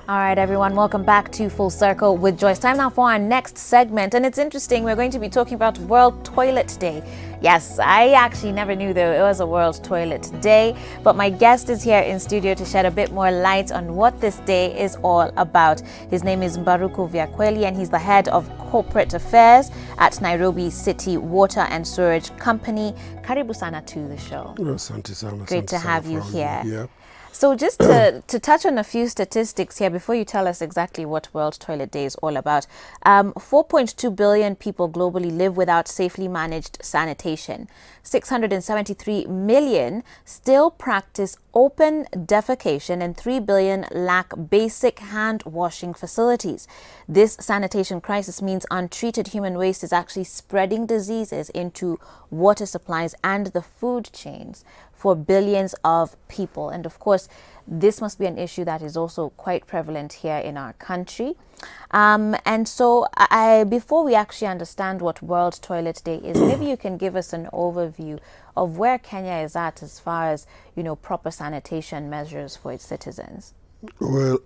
All right, everyone, welcome back to Full Circle with Joyce. Time now for our next segment, and it's interesting. We're going to be talking about World Toilet Day. Yes, I actually never knew there was a World Toilet Day, but my guest is here in studio to shed a bit more light on what this day is all about. His name is Mbaruku Vyakweli, and he's the head of corporate affairs at Nairobi City Water and Sewerage Company. Karibu sana to the show. Great to have you here. Yeah. So just to touch on a few statistics here before you tell us exactly what World Toilet Day is all about. 4.2 billion people globally live without safely managed sanitation. 673 million still practice open defecation, and 3 billion lack basic hand washing facilities. This sanitation crisis means untreated human waste is actually spreading diseases into water supplies and the food chains for billions of people. And of course, this must be an issue that is also quite prevalent here in our country. And so before we actually understand what World Toilet Day is, maybe you can give us an overview of where Kenya is at as far as, proper sanitation measures for its citizens. Well,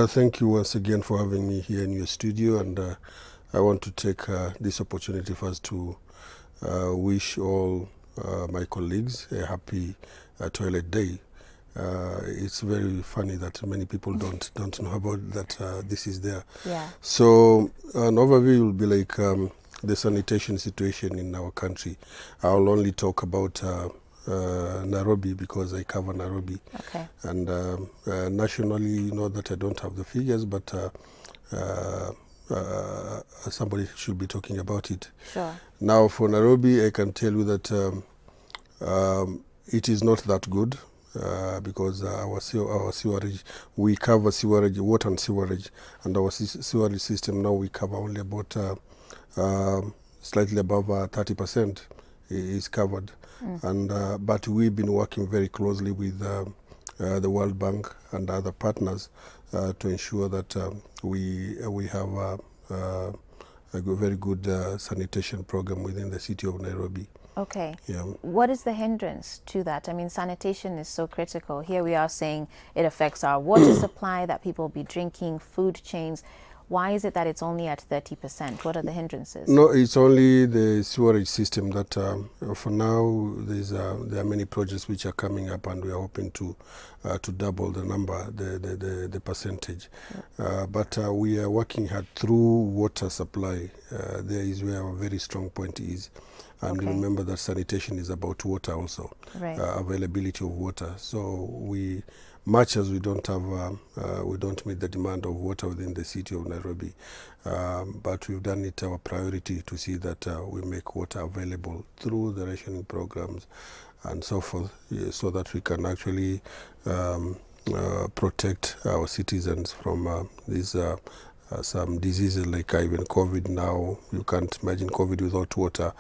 thank you once again for having me here in your studio. And I want to take this opportunity first to wish all my colleagues a happy Toilet Day. It's very funny that many people don't know about that this is there. Yeah. So an overview will be like the sanitation situation in our country. I'll only talk about Nairobi because I cover Nairobi. Okay. And nationally, not that I don't have the figures, but somebody should be talking about it. Sure. Now for Nairobi, I can tell you that it is not that good. Because our sewerage, we cover sewerage, water and sewerage, and our sewerage system now we cover only about slightly above 30% is covered. And but we've been working very closely with the World Bank and other partners to ensure that we have a very good sanitation program within the city of Nairobi. Okay. Yeah. What is the hindrance to that? I mean, sanitation is so critical. Here we are saying it affects our water supply, that people be drinking, food chains. Why is it that it's only at 30%? What are the hindrances? No, it's only the sewerage system that for now there are many projects which are coming up, and we are hoping to double the number, the percentage. Yeah. But we are working hard through water supply. There is where our very strong point is. And okay. Remember that sanitation is about water also, right. Availability of water. So much as we don't have, we don't meet the demand of water within the city of Nairobi, but we've done it our priority to see that we make water available through the rationing programs and so forth, so that we can actually protect our citizens from these some diseases like even COVID now. You can't imagine COVID without water,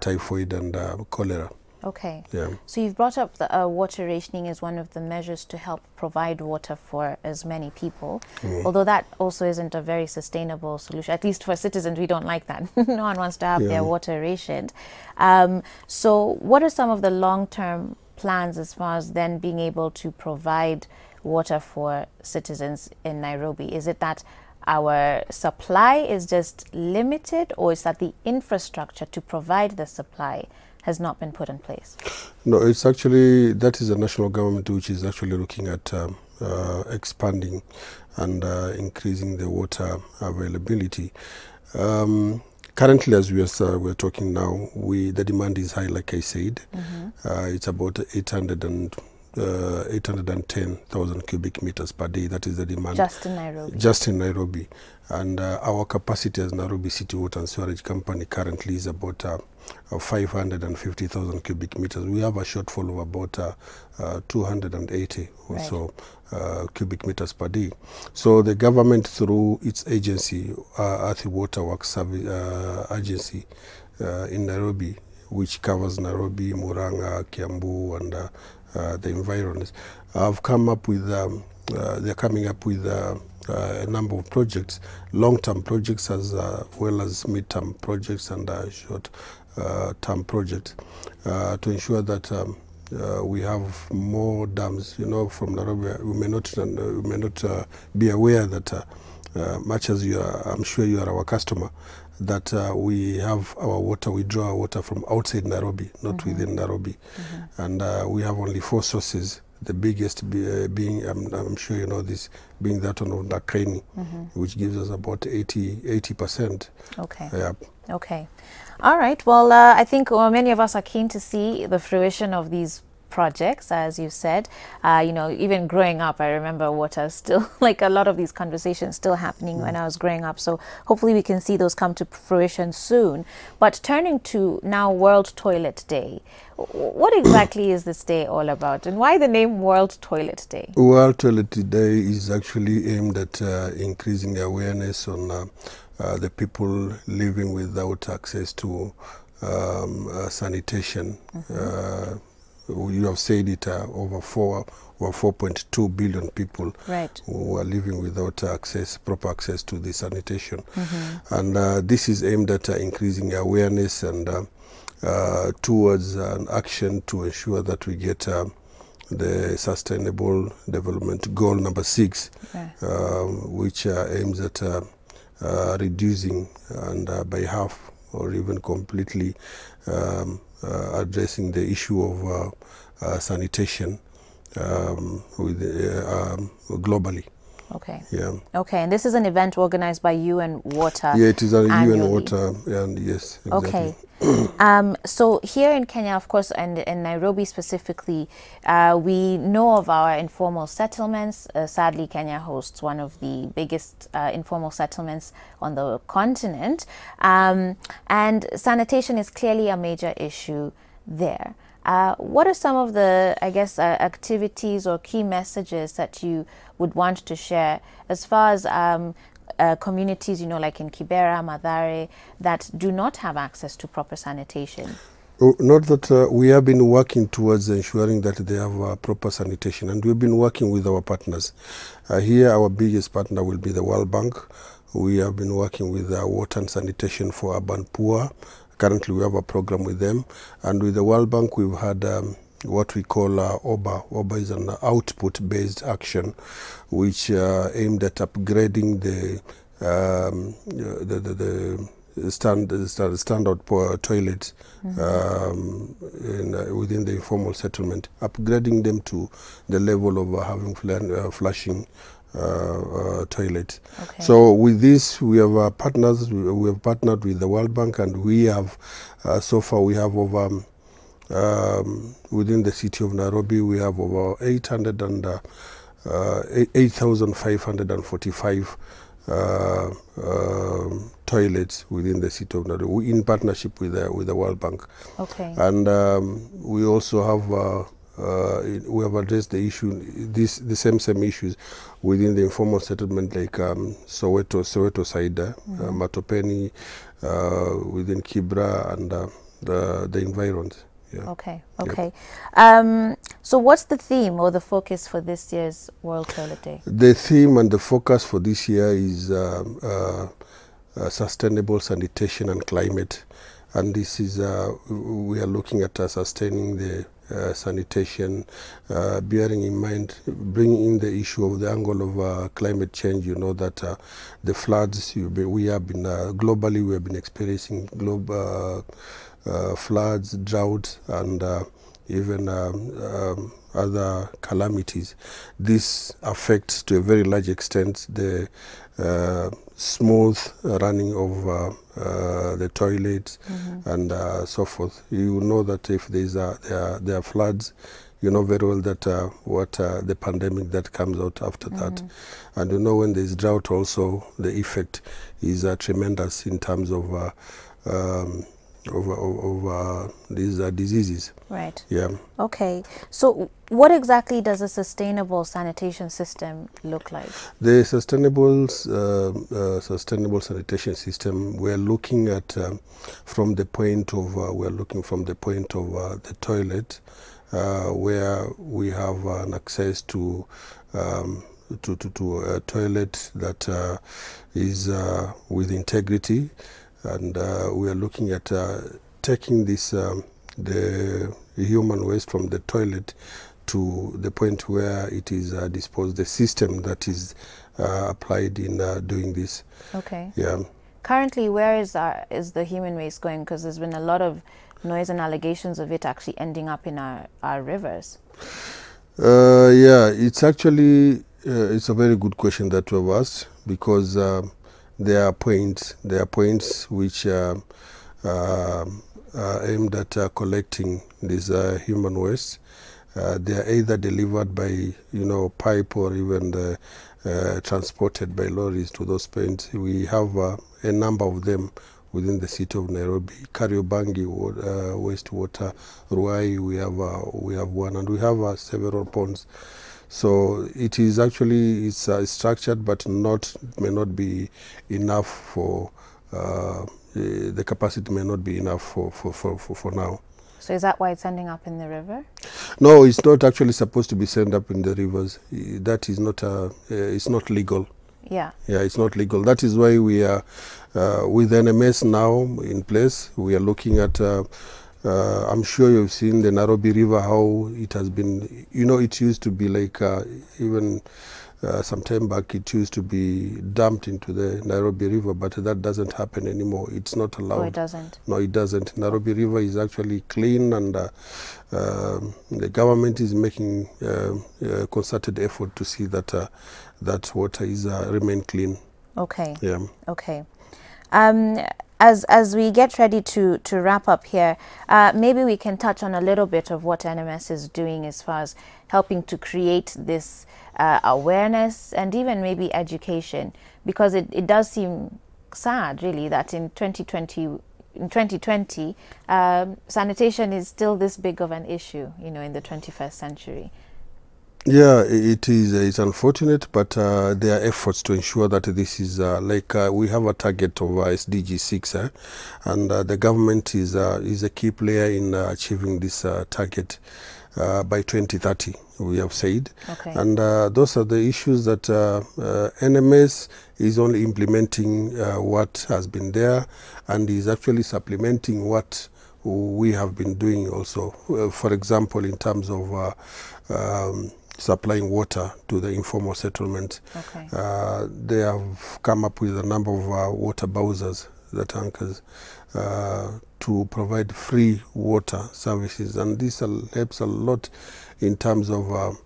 typhoid and cholera. Okay. Yeah. So you've brought up the water rationing as one of the measures to help provide water for as many people, although that also isn't a very sustainable solution. At least for citizens, we don't like that. No one wants to have their water rationed. So what are some of the long-term plans as far as then being able to provide water for citizens in Nairobi? Is it that our supply is just limited, or is that the infrastructure to provide the supply has not been put in place? No, it's actually, that is the national government which is actually looking at expanding and increasing the water availability. Currently, as we're talking now, the demand is high, like I said. It's about 810,000 cubic meters per day. That is the demand. Just in Nairobi? Just in Nairobi. And our capacity as Nairobi City Water and Sewerage Company currently is about 550,000 cubic meters. We have a shortfall of about 280 or so cubic meters per day. So the government, through its agency, Earthy Water Works Service Agency in Nairobi, which covers Nairobi, Murang'a, Kiambu, and the environs, have come up with, they're coming up with a number of projects, long-term projects as well as mid-term projects and short-term projects to ensure that we have more dams. You know, from Nairobi, we may not be aware that much as you are, I'm sure you are our customer, that we have our water, we draw our water from outside Nairobi, not within Nairobi. And we have only 4 sources, the biggest being, I'm sure you know this, being that one of Nakeni, which gives us about 80%. Okay. Yeah. Okay. All right. Well, I think many of us are keen to see the fruition of these projects, as you said. You know, even growing up, I remember water still, like a lot of these conversations still happening when I was growing up. So hopefully we can see those come to fruition soon. But turning to now World Toilet Day, what exactly is this day all about, and why the name World Toilet Day? World Toilet Day is actually aimed at increasing awareness on the people living without access to sanitation. You have said it, over 4.2 billion people who are living without proper access to the sanitation. And this is aimed at increasing awareness and towards an action to ensure that we get the Sustainable Development Goal number 6, which aims at reducing and by half or even completely addressing the issue of sanitation globally. Okay. Yeah. Okay, and this is an event organized by UN Water. Yeah, it is a annually. UN Water, and yes, exactly. Okay. So here in Kenya, of course, and in Nairobi specifically, we know of our informal settlements. Sadly, Kenya hosts one of the biggest informal settlements on the continent. And sanitation is clearly a major issue there. What are some of the, I guess, activities or key messages that you would want to share as far as communities, you know, like in Kibera, Mathare, that do not have access to proper sanitation? Not that we have been working towards ensuring that they have proper sanitation, and we've been working with our partners. Here, our biggest partner will be the World Bank. We have been working with water and sanitation for urban poor. Currently, we have a program with them, and with the World Bank, we've had what we call OBA. OBA is an output-based action, which aimed at upgrading the standard toilets within the informal settlement, upgrading them to the level of having flushing toilets. Okay. So with this, we have partners. We have partnered with the World Bank, and we have so far we have over within the city of Nairobi, we have over 8,545 toilets within the city of Nairobi, in partnership with the World Bank. Okay. And we also have we have addressed the issue, the same issues within the informal settlement, like Soweto side, Matopeni, within Kibra, and the environs. Yeah. Okay. Okay. Yep. So what's the theme or the focus for this year's World Toilet Day? The theme and the focus for this year is sustainable sanitation and climate. And this is, we are looking at sustaining the sanitation, bearing in mind, bringing in the issue of the angle of climate change. You know that the floods, we have been, globally, we have been experiencing global floods, drought, and even other calamities. This affects to a very large extent the smooth running of the toilets and so forth. You know that if there are floods, you know very well that what the pandemic that comes out after that. And you know when there's drought also, the effect is tremendous in terms of these diseases. Right. Yeah. Okay. So what exactly does a sustainable sanitation system look like? The sustainable sanitation system, we're looking at from the point of the toilet, where we have an access to a toilet that is with integrity. And we are looking at taking this, the human waste from the toilet to the point where it is disposed, the system that is applied in doing this. Okay. Yeah. Currently, where is the human waste going? Because there's been a lot of noise and allegations of it actually ending up in our rivers. Yeah, it's actually it's a very good question that you have asked, because there are points which aimed at collecting this human waste. They are either delivered by pipe, or even transported by lorries to those points. We have a number of them within the city of Nairobi. Kariobangi wastewater, Ruai, we have one, and we have several ponds. So it is actually structured, but may not be enough for the capacity may not be enough for now. So is that why it's ending up in the river? No, it's not actually supposed to be sent up in the rivers. That is not it's not legal. Yeah. Yeah, it's not legal. That is why we are with NMS now in place. We are looking at. I'm sure you've seen the Nairobi River, how it has been. It used to be like even some time back, it used to be dumped into the Nairobi River, but that doesn't happen anymore. It's not allowed. Oh, it doesn't? No, it doesn't. Nairobi River is actually clean, and the government is making a concerted effort to see that that water is remain clean. Okay. Yeah. Okay. As we get ready to wrap up here, maybe we can touch on a little bit of what NMS is doing as far as helping to create this awareness and even maybe education, because it does seem sad, really, that in 2020, sanitation is still this big of an issue, in the 21st century. Yeah, it is. It's unfortunate, but there are efforts to ensure that this is we have a target of SDG 6, and the government is a key player in achieving this target by 2030. We have said, okay. And those are the issues that NMS is only implementing what has been there, and is actually supplementing what we have been doing also. For example, in terms of supplying water to the informal settlement. Okay. They have come up with a number of water bowsers, the tankers, to provide free water services, and this helps a lot in terms of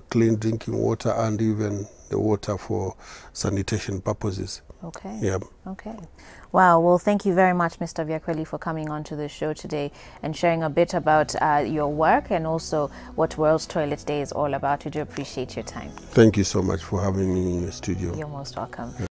clean drinking water and even the water for sanitation purposes. Okay. Yeah. Okay. Wow. Well, thank you very much, Mr. Vyakweli, for coming on to the show today and sharing a bit about your work and also what World Toilet Day is all about. We do appreciate your time. Thank you so much for having me in your studio. You're most welcome.